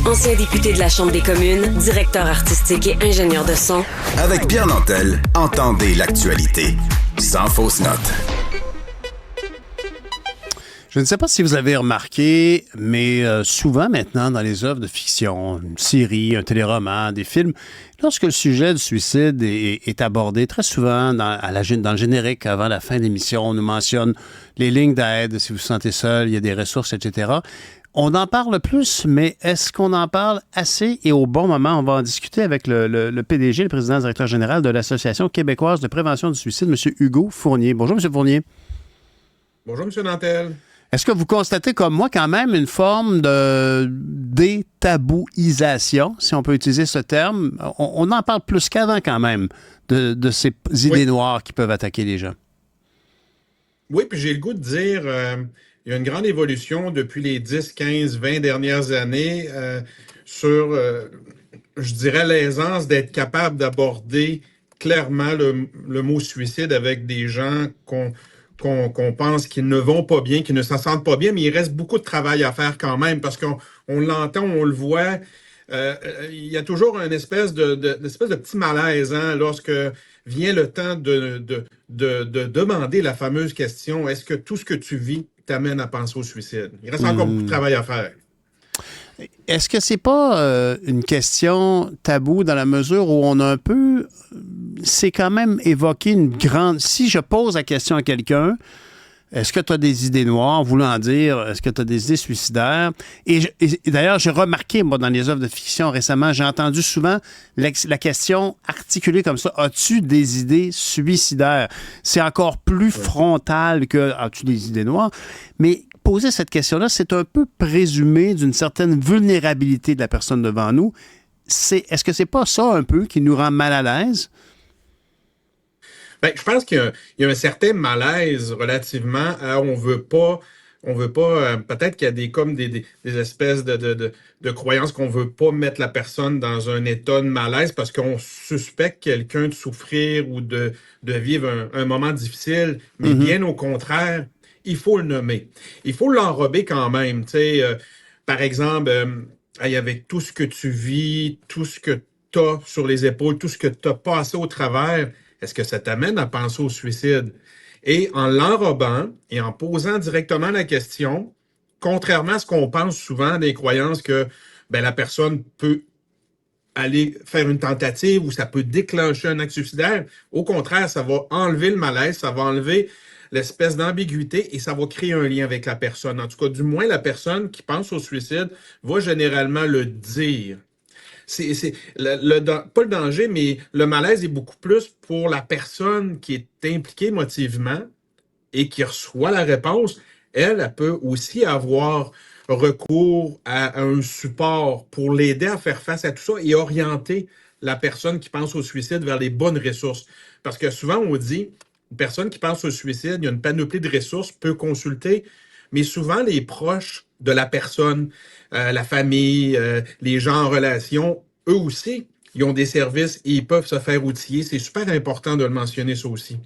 Ancien député de la Chambre des communes, directeur artistique et ingénieur de son. Avec Pierre Nantel, entendez l'actualité. Sans fausse note. Je ne sais pas si vous avez remarqué, mais souvent maintenant dans les œuvres de fiction, une série, un téléroman, des films, lorsque le sujet du suicide est abordé, très souvent dans le générique avant la fin de l'émission, on nous mentionne les lignes d'aide, si vous vous sentez seul, il y a des ressources, etc. On en parle plus, mais est-ce qu'on en parle assez et au bon moment? On va en discuter avec le PDG, le président directeur général de l'Association québécoise de prévention du suicide, M. Hugo Fournier. Bonjour, M. Fournier. Bonjour, M. Nantel. Est-ce que vous constatez comme moi quand même une forme de détabouisation, si on peut utiliser ce terme? On en parle plus qu'avant quand même de ces idées noires qui peuvent attaquer les gens. Oui, puis j'ai le goût de dire, il y a une grande évolution depuis les 10, 15, 20 dernières années sur, je dirais, l'aisance d'être capable d'aborder clairement le mot suicide avec des gens qu'on pense qu'ils ne vont pas bien, qu'ils ne s'en sentent pas bien, mais il reste beaucoup de travail à faire quand même parce qu'on l'entend, on le voit. Il y a toujours une espèce de petit malaise lorsque vient le temps de demander la fameuse question, est-ce que tout ce que tu vis t'amène à penser au suicide? Il reste encore beaucoup de travail à faire. Est-ce que c'est pas une question taboue dans la mesure où on a un peu... C'est quand même évoqué une grande... Si je pose la question à quelqu'un, est-ce que tu as des idées noires, voulant dire, est-ce que tu as des idées suicidaires? Et d'ailleurs, j'ai remarqué, moi, dans les œuvres de fiction récemment, j'ai entendu souvent la question articulée comme ça, as-tu des idées suicidaires? C'est encore plus frontal que as-tu des idées noires? Mais poser cette question-là, c'est un peu présumer d'une certaine vulnérabilité de la personne devant nous. Est-ce que c'est pas ça un peu qui nous rend mal à l'aise? Bien, je pense qu'il y a un certain malaise relativement à on veut pas, peut-être qu'il y a des espèces de croyances qu'on veut pas mettre la personne dans un état de malaise parce qu'on suspecte quelqu'un de souffrir ou de vivre un moment difficile, mais bien au contraire, il faut le nommer. Il faut l'enrober quand même. Tu sais, par exemple, avec tout ce que tu vis, tout ce que tu as sur les épaules, tout ce que tu as passé au travers, est-ce que ça t'amène à penser au suicide? Et en l'enrobant et en posant directement la question, contrairement à ce qu'on pense souvent des croyances que la personne peut aller faire une tentative ou ça peut déclencher un acte suicidaire, au contraire, ça va enlever le malaise, ça va enlever l'espèce d'ambiguïté et ça va créer un lien avec la personne. En tout cas, du moins, la personne qui pense au suicide va généralement le dire. Pas le danger, mais le malaise est beaucoup plus pour la personne qui est impliquée émotivement et qui reçoit la réponse. Elle peut aussi avoir recours à un support pour l'aider à faire face à tout ça et orienter la personne qui pense au suicide vers les bonnes ressources. Parce que souvent, on dit, une personne qui pense au suicide, il y a une panoplie de ressources, peut consulter, mais souvent, les proches de la personne, la famille, les gens en relation, eux aussi, ils ont des services et ils peuvent se faire outiller. C'est super important de le mentionner, ça aussi.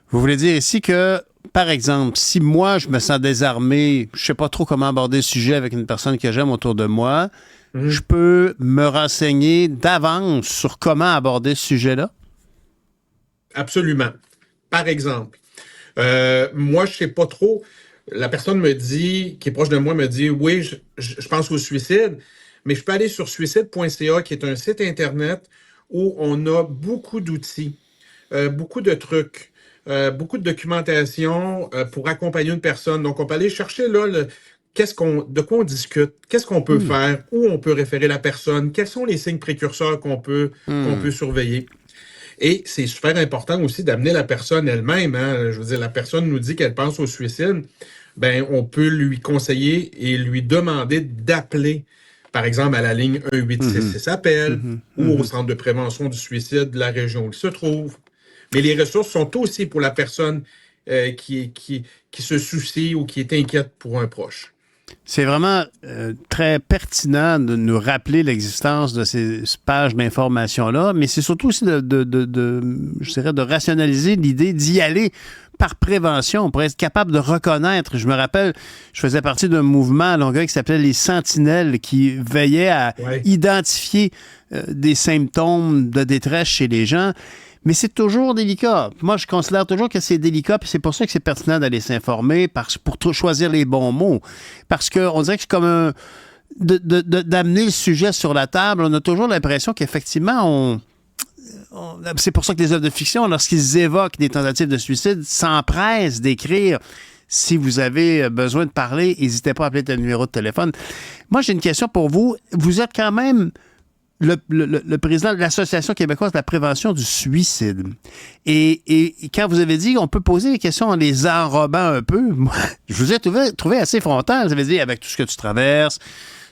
Vous voulez dire ici que, par exemple, si moi, je me sens désarmé, je ne sais pas trop comment aborder le sujet avec une personne que j'aime autour de moi, je peux me renseigner d'avance sur comment aborder ce sujet-là? Absolument. Par exemple, moi, je ne sais pas trop. La personne me dit, qui est proche de moi, me dit, oui, je pense au suicide, mais je peux aller sur suicide.ca, qui est un site Internet où on a beaucoup d'outils, beaucoup de trucs, beaucoup de documentation pour accompagner une personne. Donc, on peut aller chercher là de quoi on discute, qu'est-ce qu'on peut faire, où on peut référer la personne, quels sont les signes précurseurs qu'on peut surveiller. Et c'est super important aussi d'amener la personne elle-même. Je veux dire, la personne nous dit qu'elle pense au suicide. On peut lui conseiller et lui demander d'appeler, par exemple, à la ligne 1866 appel ou au centre de prévention du suicide de la région où il se trouve. Mais les ressources sont aussi pour la personne qui se soucie ou qui est inquiète pour un proche. C'est vraiment très pertinent de nous rappeler l'existence de ces pages d'information-là, mais c'est surtout aussi je dirais, de rationaliser l'idée d'y aller par prévention, pour être capable de reconnaître. Je me rappelle, je faisais partie d'un mouvement à Longueuil qui s'appelait les Sentinelles, qui veillait à identifier des symptômes de détresse chez les gens. Mais c'est toujours délicat. Moi, je considère toujours que c'est délicat, puis c'est pour ça que c'est pertinent d'aller s'informer, pour choisir les bons mots. Parce qu'on dirait que c'est comme d'amener le sujet sur la table. On a toujours l'impression qu'effectivement, c'est pour ça que les œuvres de fiction, lorsqu'ils évoquent des tentatives de suicide, s'empressent d'écrire. Si vous avez besoin de parler, n'hésitez pas à appeler le numéro de téléphone. Moi, j'ai une question pour vous. Vous êtes quand même le président de l'Association québécoise de la prévention du suicide. Et quand vous avez dit qu'on peut poser des questions en les enrobant un peu, moi, je vous ai trouvé assez frontal. Vous avez dit, avec tout ce que tu traverses,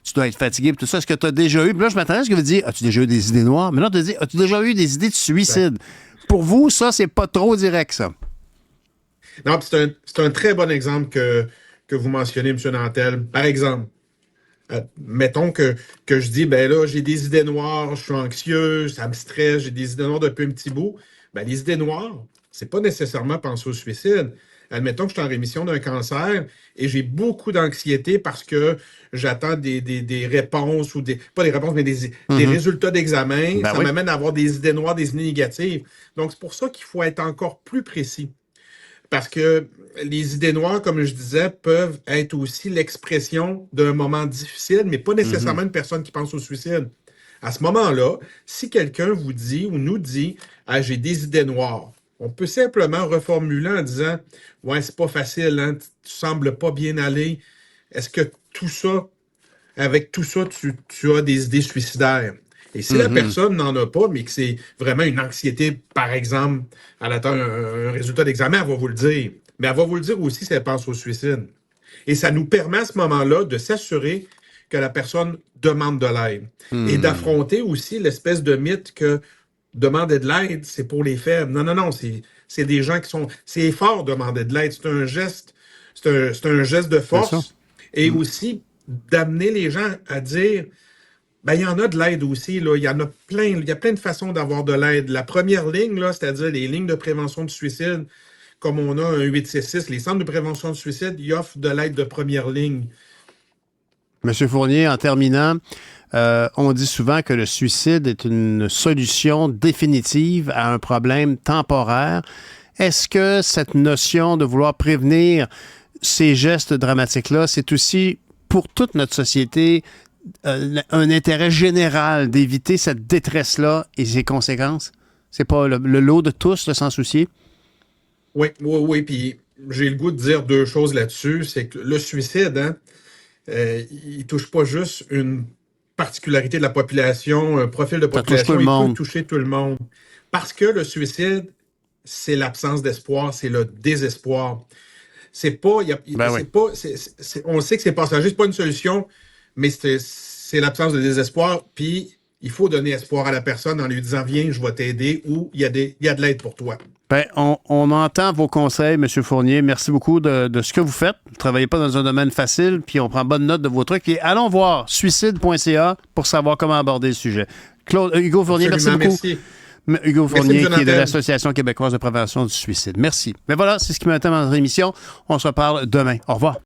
tu dois être fatigué, tout ça, est-ce que tu as déjà eu? Puis là, je m'attendais à ce que vous disiez, as-tu déjà eu des idées noires? Mais là, tu as dit, as-tu déjà eu des idées de suicide? Ouais. Pour vous, ça, c'est pas trop direct, ça. Non, c'est un très bon exemple que vous mentionnez, M. Nantel. Par exemple, mettons que je dis, ben là, j'ai des idées noires, je suis anxieux, ça me stresse, j'ai des idées noires depuis un petit bout. Ben, les idées noires, c'est pas nécessairement penser au suicide. Admettons que je suis en rémission d'un cancer et j'ai beaucoup d'anxiété parce que j'attends des réponses ou pas des réponses, mais des résultats d'examen. Ben ça m'amène à avoir des idées noires, des idées négatives. Donc, c'est pour ça qu'il faut être encore plus précis. Parce que les idées noires, comme je disais, peuvent être aussi l'expression d'un moment difficile, mais pas nécessairement une personne qui pense au suicide. À ce moment-là, si quelqu'un vous dit ou nous dit « Ah, j'ai des idées noires », on peut simplement reformuler en disant « Ouais, c'est pas facile, hein, tu sembles pas bien aller. Est-ce que avec tout ça, tu as des idées suicidaires? » Et si la personne n'en a pas, mais que c'est vraiment une anxiété, par exemple, elle attend un résultat d'examen, elle va vous le dire. Mais elle va vous le dire aussi si elle pense au suicide. Et ça nous permet à ce moment-là de s'assurer que la personne demande de l'aide. Et d'affronter aussi l'espèce de mythe que demander de l'aide, c'est pour les faibles. Non, c'est des gens qui sont... C'est fort demander de l'aide. C'est un geste, c'est un geste de force. Et aussi d'amener les gens à dire... Ben, il y en a de l'aide aussi, là. Il y a plein de façons d'avoir de l'aide. La première ligne, là, c'est-à-dire les lignes de prévention du suicide, comme on a un 866, les centres de prévention du suicide, ils offrent de l'aide de première ligne. Monsieur Fournier, en terminant, on dit souvent que le suicide est une solution définitive à un problème temporaire. Est-ce que cette notion de vouloir prévenir ces gestes dramatiques-là, c'est aussi pour toute notre société un intérêt général d'éviter cette détresse-là et ses conséquences? C'est pas le lot de tous de s'en soucier? Oui. Puis j'ai le goût de dire deux choses là-dessus. C'est que le suicide, hein, il touche pas juste une particularité de la population, un profil de population, il peut toucher tout le monde. Parce que le suicide, c'est l'absence d'espoir, c'est le désespoir. C'est pas, on sait que c'est passager, c'est pas une solution, mais c'est l'absence de désespoir, puis il faut donner espoir à la personne en lui disant « Viens, je vais t'aider » ou « Il y a de l'aide pour toi ». Bien, on entend vos conseils, M. Fournier. Merci beaucoup de ce que vous faites. Vous ne travaillez pas dans un domaine facile, puis on prend bonne note de vos trucs. Et allons voir suicide.ca pour savoir comment aborder le sujet. Hugo Fournier, merci beaucoup. Merci. Hugo Fournier, qui est de l'Association québécoise de prévention du suicide. Merci. Mais voilà, c'est ce qui m'a été dans notre émission. On se reparle demain. Au revoir.